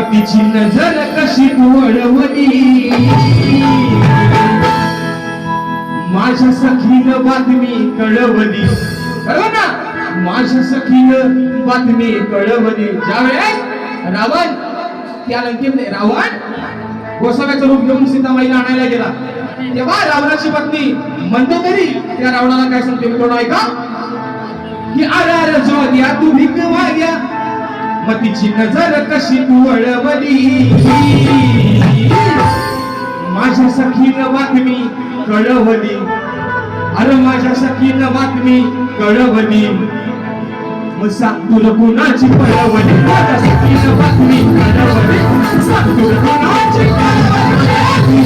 तिची नजर कशी वळवली माझ्या सखीनं बातमी कळवली बरोबर ना माझ्या सखीनं बातमी कळवली ज्यावेळेस रावण त्या लंकेमध्ये रावण गोसाव्याचं रूप घेऊन सीतामाईला आणायला गेला तेव्हा रावणाची पत्नी मंदोदरी त्या रावणाला काय सांगते मी थोडं ऐका की अरे जोद्या तू भिक माग्या मग तिची नजर कशी वळवली माझ्या सखीनं बातमी कळवली अरे माझ्या सखीनं बातमी कळवली मग सांग तुला कुणाची पळवली माझ्या सखीनं बातमी कळवली सांग तुला कुणाची पळवली